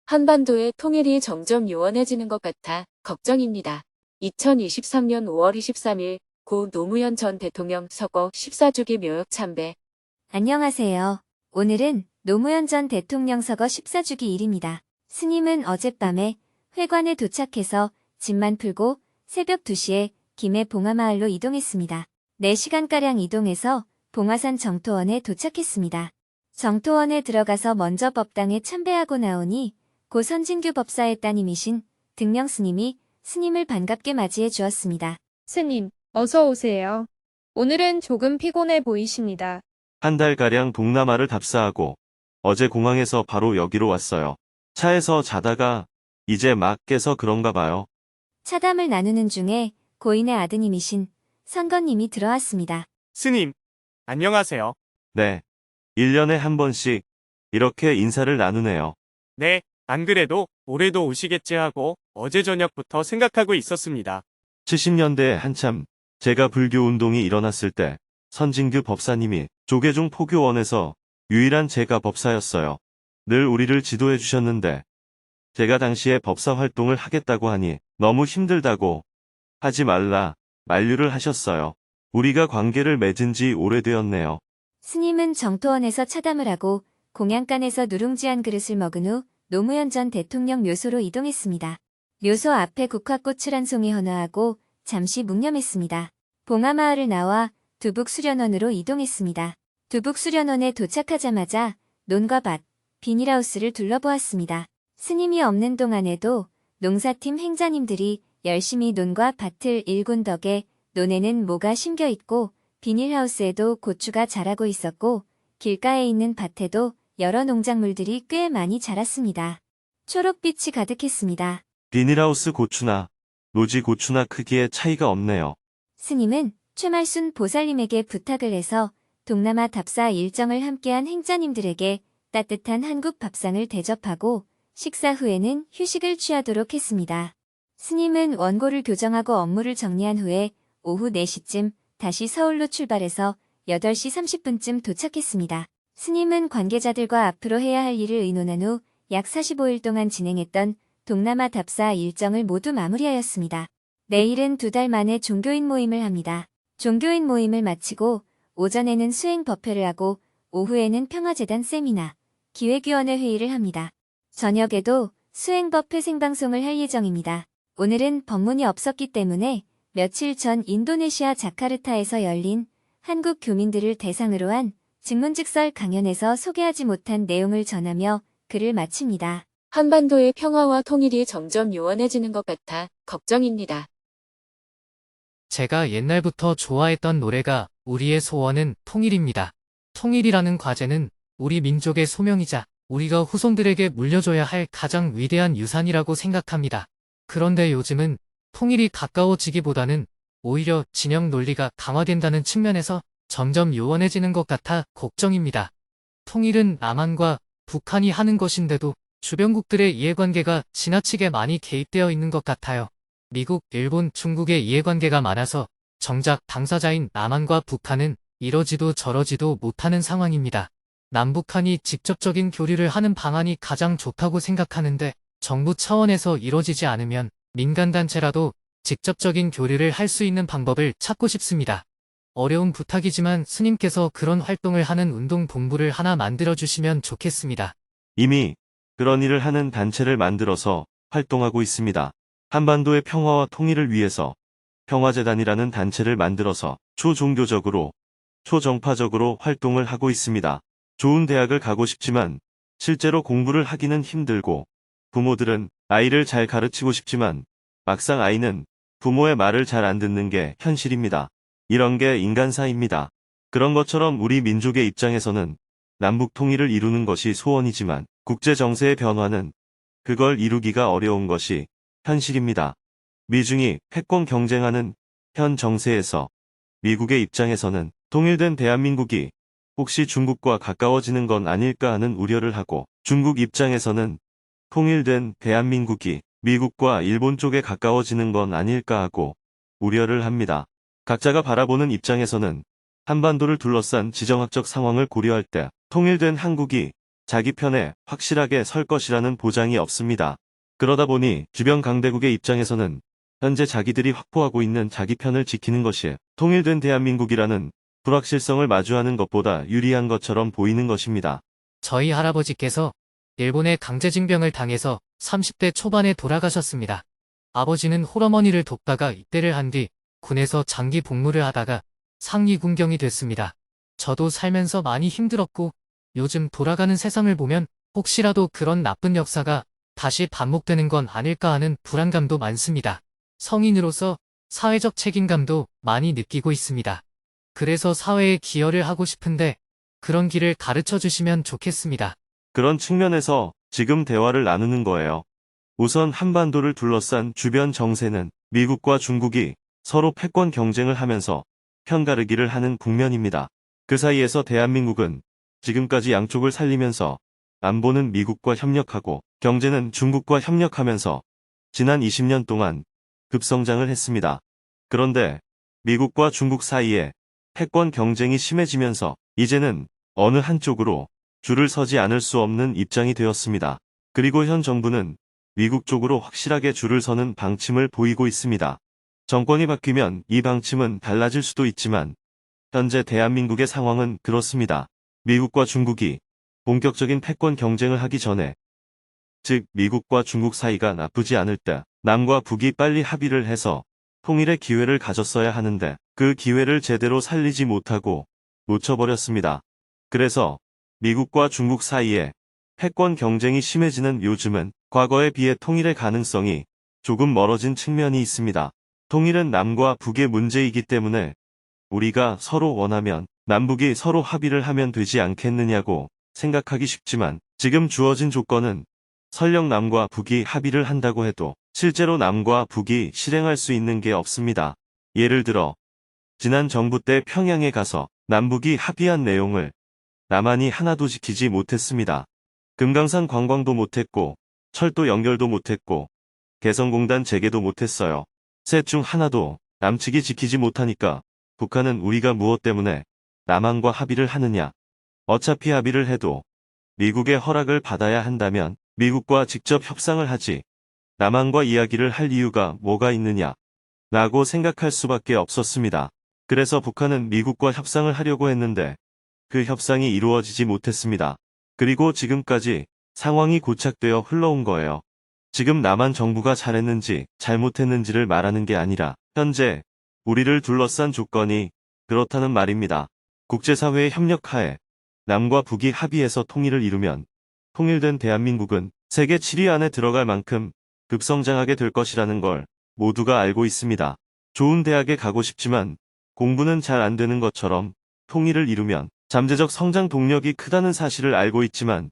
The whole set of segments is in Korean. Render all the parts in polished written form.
한반도의 통일이 점점 요원해지는 것 같아 걱정입니다. 2023년 5월 23일 고 노무현 전 대통령 서거 14주기 묘역 참배. 안녕하세요. 오늘은 노무현 전 대통령 서거 14주기 일입니다. 스님은 어젯밤에 회관에 도착해서 짐만 풀고 새벽 2시에 김해 봉화마을로 이동했습니다. 4시간가량 이동해서 봉화산 정토원에 도착했습니다. 정토원에 들어가서 먼저 법당에 참배하고 나오니 고 선진규 법사의 따님이신 등령 스님이 스님을 반갑게 맞이해 주었습니다. 스님, 어서 오세요. 오늘은 조금 피곤해 보이십니다. 한 달가량 동남아를 답사하고 어제 공항에서 바로 여기로 왔어요. 차에서 자다가 이제 막 깨서 그런가 봐요. 차담을 나누는 중에 고인의 아드님이신 선건님이 들어왔습니다. 스님, 안녕하세요. 네. 1년에 한 번씩 이렇게 인사를 나누네요. 네, 안 그래도 올해도 오시겠지 하고 어제 저녁부터 생각하고 있었습니다. 70년대에 한참 제가 불교 운동이 일어났을 때 선진규 법사님이 조계종 포교원에서 유일한 제가 법사였어요. 늘 우리를 지도해 주셨는데 제가 당시에 법사 활동을 하겠다고 하니 너무 힘들다고 하지 말라 만류를 하셨어요. 우리가 관계를 맺은 지 오래되었네요. 스님은 정토원에서 차담을 하고 공양간에서 누룽지 한 그릇을 먹은 후 노무현 전 대통령 묘소로 이동했습니다. 묘소 앞에 국화꽃을 한 송이 헌화하고 잠시 묵념했습니다. 봉화마을을 나와 두북수련원으로 이동했습니다. 두북수련원에 도착하자마자 논과 밭, 비닐하우스를 둘러보았습니다. 스님이 없는 동안에도 농사팀 행자님들이 열심히 논과 밭을 일군 덕에 논에는 모가 심겨 있고 비닐하우스에도 고추가 자라고 있었고 길가에 있는 밭에도 여러 농작물들이 꽤 많이 자랐습니다. 초록빛이 가득했습니다. 비닐하우스 고추나 노지 고추나 크기에 차이가 없네요. 스님은 최말순 보살님에게 부탁을 해서 동남아 답사 일정을 함께한 행자님들에게 따뜻한 한국 밥상을 대접하고 식사 후에는 휴식을 취하도록 했습니다. 스님은 원고를 교정하고 업무를 정리한 후에 오후 4시쯤 다시 서울로 출발해서 8시 30분쯤 도착했습니다. 스님은 관계자들과 앞으로 해야 할 일을 의논한 후 약 45일 동안 진행했던 동남아 답사 일정을 모두 마무리하였습니다. 내일은 2달 만에 종교인 모임을 합니다. 종교인 모임을 마치고 오전에는 수행 법회를 하고 오후에는 평화재단 세미나, 기획위원회 회의를 합니다. 저녁에도 수행 법회 생방송을 할 예정입니다. 오늘은 법문이 없었기 때문에 며칠 전 인도네시아 자카르타에서 열린 한국 교민들을 대상으로 한 증문즉설 강연에서 소개하지 못한 내용을 전하며 글을 마칩니다. 한반도의 평화와 통일이 점점 요원해지는 것 같아 걱정입니다. 제가 옛날부터 좋아했던 노래가 우리의 소원은 통일입니다. 통일이라는 과제는 우리 민족의 소명이자 우리가 후손들에게 물려줘야 할 가장 위대한 유산이라고 생각합니다. 그런데 요즘은 통일이 가까워지기보다는 오히려 진영 논리가 강화된다는 측면에서 점점 요원해지는 것 같아 걱정입니다. 통일은 남한과 북한이 하는 것인데도 주변국들의 이해관계가 지나치게 많이 개입되어 있는 것 같아요. 미국, 일본, 중국의 이해관계가 많아서 정작 당사자인 남한과 북한은 이러지도 저러지도 못하는 상황입니다. 남북한이 직접적인 교류를 하는 방안이 가장 좋다고 생각하는데 정부 차원에서 이뤄지지 않으면 민간단체라도 직접적인 교류를 할 수 있는 방법을 찾고 싶습니다. 어려운 부탁이지만 스님께서 그런 활동을 하는 운동 본부를 하나 만들어주시면 좋겠습니다. 이미 그런 일을 하는 단체를 만들어서 활동하고 있습니다. 한반도의 평화와 통일을 위해서 평화재단이라는 단체를 만들어서 초종교적으로, 초정파적으로 활동을 하고 있습니다. 좋은 대학을 가고 싶지만 실제로 공부를 하기는 힘들고 부모들은 아이를 잘 가르치고 싶지만 막상 아이는 부모의 말을 잘 안 듣는 게 현실입니다. 이런 게 인간사입니다. 그런 것처럼 우리 민족의 입장에서는 남북 통일을 이루는 것이 소원이지만 국제 정세의 변화는 그걸 이루기가 어려운 것이 현실입니다. 미중이 패권 경쟁하는 현 정세에서 미국의 입장에서는 통일된 대한민국이 혹시 중국과 가까워지는 건 아닐까 하는 우려를 하고 중국 입장에서는 통일된 대한민국이 미국과 일본 쪽에 가까워지는 건 아닐까 하고 우려를 합니다. 각자가 바라보는 입장에서는 한반도를 둘러싼 지정학적 상황을 고려할 때 통일된 한국이 자기 편에 확실하게 설 것이라는 보장이 없습니다. 그러다 보니 주변 강대국의 입장에서는 현재 자기들이 확보하고 있는 자기 편을 지키는 것이 통일된 대한민국이라는 불확실성을 마주하는 것보다 유리한 것처럼 보이는 것입니다. 저희 할아버지께서 일본의 강제징병을 당해서 30대 초반에 돌아가셨습니다. 아버지는 홀어머니를 돕다가 입대를 한 뒤 군에서 장기 복무를 하다가 상위 군경이 됐습니다. 저도 살면서 많이 힘들었고 요즘 돌아가는 세상을 보면 혹시라도 그런 나쁜 역사가 다시 반복되는 건 아닐까 하는 불안감도 많습니다. 성인으로서 사회적 책임감도 많이 느끼고 있습니다. 그래서 사회에 기여를 하고 싶은데 그런 길을 가르쳐 주시면 좋겠습니다. 그런 측면에서 지금 대화를 나누는 거예요. 우선 한반도를 둘러싼 주변 정세는 미국과 중국이 서로 패권 경쟁을 하면서 편가르기를 하는 국면입니다. 그 사이에서 대한민국은 지금까지 양쪽을 살리면서 안보는 미국과 협력하고 경제는 중국과 협력하면서 지난 20년 동안 급성장을 했습니다. 그런데 미국과 중국 사이에 패권 경쟁이 심해지면서 이제는 어느 한쪽으로 줄을 서지 않을 수 없는 입장이 되었습니다. 그리고 현 정부는 미국 쪽으로 확실하게 줄을 서는 방침을 보이고 있습니다. 정권이 바뀌면 이 방침은 달라질 수도 있지만 현재 대한민국의 상황은 그렇습니다. 미국과 중국이 본격적인 패권 경쟁을 하기 전에, 즉 미국과 중국 사이가 나쁘지 않을 때 남과 북이 빨리 합의를 해서 통일의 기회를 가졌어야 하는데 그 기회를 제대로 살리지 못하고 놓쳐버렸습니다. 그래서 미국과 중국 사이에 패권 경쟁이 심해지는 요즘은 과거에 비해 통일의 가능성이 조금 멀어진 측면이 있습니다. 통일은 남과 북의 문제이기 때문에 우리가 서로 원하면 남북이 서로 합의를 하면 되지 않겠느냐고 생각하기 쉽지만 지금 주어진 조건은 설령 남과 북이 합의를 한다고 해도 실제로 남과 북이 실행할 수 있는 게 없습니다. 예를 들어 지난 정부 때 평양에 가서 남북이 합의한 내용을 남한이 하나도 지키지 못했습니다. 금강산 관광도 못했고 철도 연결도 못했고 개성공단 재개도 못했어요. 셋 중 하나도 남측이 지키지 못하니까 북한은 우리가 무엇 때문에 남한과 합의를 하느냐. 어차피 합의를 해도 미국의 허락을 받아야 한다면 미국과 직접 협상을 하지 남한과 이야기를 할 이유가 뭐가 있느냐 라고 생각할 수밖에 없었습니다. 그래서 북한은 미국과 협상을 하려고 했는데 그 협상이 이루어지지 못했습니다. 그리고 지금까지 상황이 고착되어 흘러온 거예요. 지금 남한 정부가 잘했는지 잘못했는지를 말하는 게 아니라 현재 우리를 둘러싼 조건이 그렇다는 말입니다. 국제사회의 협력하에 남과 북이 합의해서 통일을 이루면 통일된 대한민국은 세계 7위 안에 들어갈 만큼 급성장하게 될 것이라는 걸 모두가 알고 있습니다. 좋은 대학에 가고 싶지만 공부는 잘 안 되는 것처럼 통일을 이루면 잠재적 성장 동력이 크다는 사실을 알고 있지만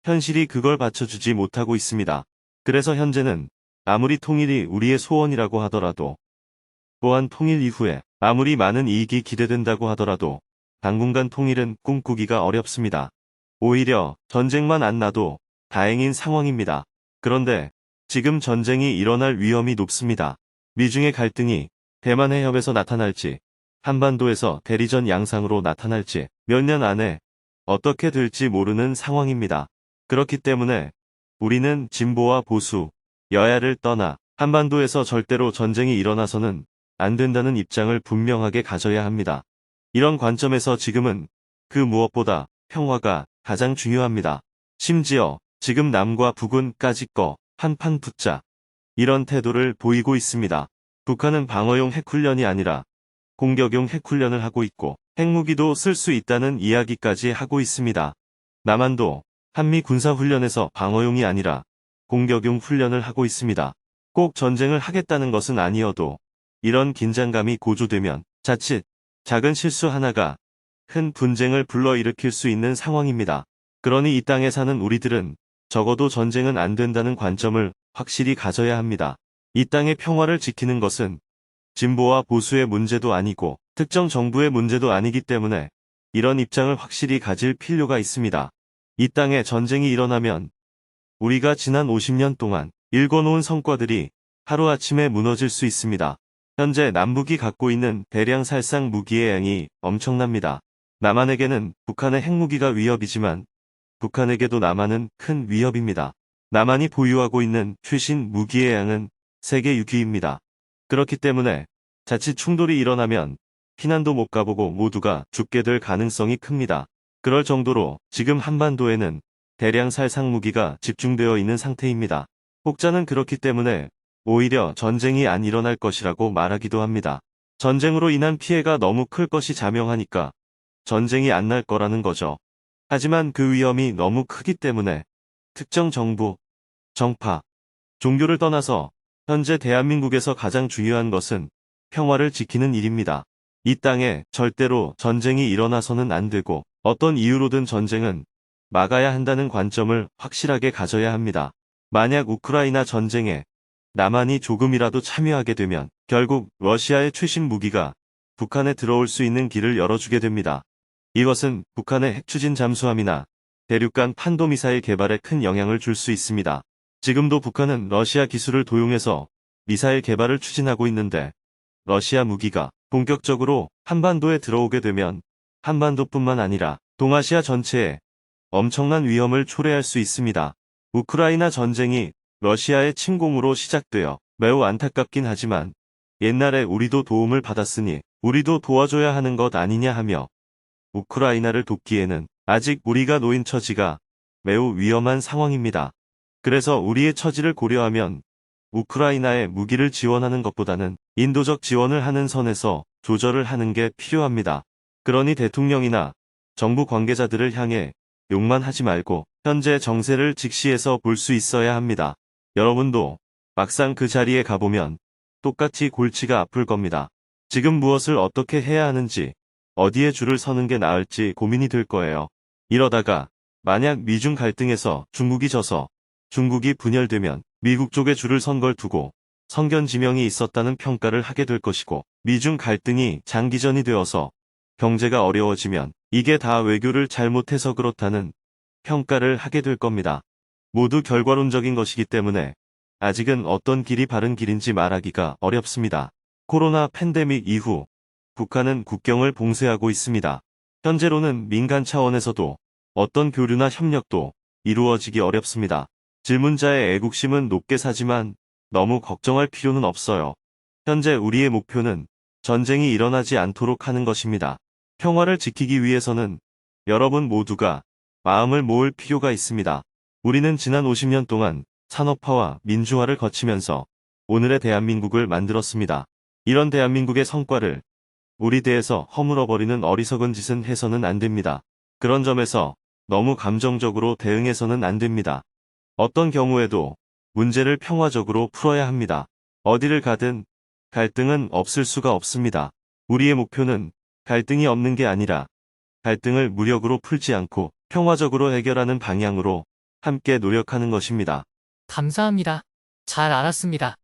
현실이 그걸 받쳐주지 못하고 있습니다. 그래서 현재는 아무리 통일이 우리의 소원이라고 하더라도 또한 통일 이후에 아무리 많은 이익이 기대된다고 하더라도 당분간 통일은 꿈꾸기가 어렵습니다. 오히려 전쟁만 안 나도 다행인 상황입니다. 그런데 지금 전쟁이 일어날 위험이 높습니다. 미중의 갈등이 대만 해협에서 나타날지 한반도에서 대리전 양상으로 나타날지 몇 년 안에 어떻게 될지 모르는 상황입니다. 그렇기 때문에 우리는 진보와 보수, 여야를 떠나 한반도에서 절대로 전쟁이 일어나서는 안 된다는 입장을 분명하게 가져야 합니다. 이런 관점에서 지금은 그 무엇보다 평화가 가장 중요합니다. 심지어 지금 남과 북은 까짓 거 한판 붙자 이런 태도를 보이고 있습니다. 북한은 방어용 핵훈련이 아니라 공격용 핵훈련을 하고 있고 핵무기도 쓸 수 있다는 이야기까지 하고 있습니다. 남한도 한미 군사훈련에서 방어용이 아니라 공격용 훈련을 하고 있습니다. 꼭 전쟁을 하겠다는 것은 아니어도 이런 긴장감이 고조되면 자칫 작은 실수 하나가 큰 분쟁을 불러일으킬 수 있는 상황입니다. 그러니 이 땅에 사는 우리들은 적어도 전쟁은 안 된다는 관점을 확실히 가져야 합니다. 이 땅의 평화를 지키는 것은 진보와 보수의 문제도 아니고 특정 정부의 문제도 아니기 때문에 이런 입장을 확실히 가질 필요가 있습니다. 이 땅에 전쟁이 일어나면 우리가 지난 50년 동안 일궈놓은 성과들이 하루아침에 무너질 수 있습니다. 현재 남북이 갖고 있는 대량 살상 무기의 양이 엄청납니다. 남한에게는 북한의 핵무기가 위협이지만 북한에게도 남한은 큰 위협입니다. 남한이 보유하고 있는 최신 무기의 양은 세계 6위입니다. 그렇기 때문에 자칫 충돌이 일어나면 피난도 못 가보고 모두가 죽게 될 가능성이 큽니다. 그럴 정도로 지금 한반도에는 대량 살상 무기가 집중되어 있는 상태입니다. 혹자는 그렇기 때문에 오히려 전쟁이 안 일어날 것이라고 말하기도 합니다. 전쟁으로 인한 피해가 너무 클 것이 자명하니까 전쟁이 안 날 거라는 거죠. 하지만 그 위험이 너무 크기 때문에 특정 정부, 정파, 종교를 떠나서 현재 대한민국에서 가장 중요한 것은 평화를 지키는 일입니다. 이 땅에 절대로 전쟁이 일어나서는 안 되고 어떤 이유로든 전쟁은 막아야 한다는 관점을 확실하게 가져야 합니다. 만약 우크라이나 전쟁에 남한이 조금이라도 참여하게 되면 결국 러시아의 최신 무기가 북한에 들어올 수 있는 길을 열어주게 됩니다. 이것은 북한의 핵추진 잠수함이나 대륙간 탄도미사일 개발에 큰 영향을 줄 수 있습니다. 지금도 북한은 러시아 기술을 도용해서 미사일 개발을 추진하고 있는데 러시아 무기가 본격적으로 한반도에 들어오게 되면 한반도뿐만 아니라 동아시아 전체에 엄청난 위험을 초래할 수 있습니다. 우크라이나 전쟁이 러시아의 침공으로 시작되어 매우 안타깝긴 하지만 옛날에 우리도 도움을 받았으니 우리도 도와줘야 하는 것 아니냐 하며 우크라이나를 돕기에는 아직 우리가 놓인 처지가 매우 위험한 상황입니다. 그래서 우리의 처지를 고려하면 우크라이나에 무기를 지원하는 것보다는 인도적 지원을 하는 선에서 조절을 하는 게 필요합니다. 그러니 대통령이나 정부 관계자들을 향해 욕만 하지 말고 현재 정세를 직시해서 볼 수 있어야 합니다. 여러분도 막상 그 자리에 가보면 똑같이 골치가 아플 겁니다. 지금 무엇을 어떻게 해야 하는지, 어디에 줄을 서는 게 나을지 고민이 될 거예요. 이러다가 만약 미중 갈등에서 중국이 져서 중국이 분열되면 미국 쪽에 줄을 선 걸 두고 선견지명이 있었다는 평가를 하게 될 것이고, 미중 갈등이 장기전이 되어서 경제가 어려워지면 이게 다 외교를 잘못해서 그렇다는 평가를 하게 될 겁니다. 모두 결과론적인 것이기 때문에 아직은 어떤 길이 바른 길인지 말하기가 어렵습니다. 코로나 팬데믹 이후 북한은 국경을 봉쇄하고 있습니다. 현재로는 민간 차원에서도 어떤 교류나 협력도 이루어지기 어렵습니다. 질문자의 애국심은 높게 사지만 너무 걱정할 필요는 없어요. 현재 우리의 목표는 전쟁이 일어나지 않도록 하는 것입니다. 평화를 지키기 위해서는 여러분 모두가 마음을 모을 필요가 있습니다. 우리는 지난 50년 동안 산업화와 민주화를 거치면서 오늘의 대한민국을 만들었습니다. 이런 대한민국의 성과를 우리 대에서 허물어버리는 어리석은 짓은 해서는 안 됩니다. 그런 점에서 너무 감정적으로 대응해서는 안 됩니다. 어떤 경우에도 문제를 평화적으로 풀어야 합니다. 어디를 가든 갈등은 없을 수가 없습니다. 우리의 목표는 갈등이 없는 게 아니라 갈등을 무력으로 풀지 않고 평화적으로 해결하는 방향으로 함께 노력하는 것입니다. 감사합니다. 잘 알았습니다.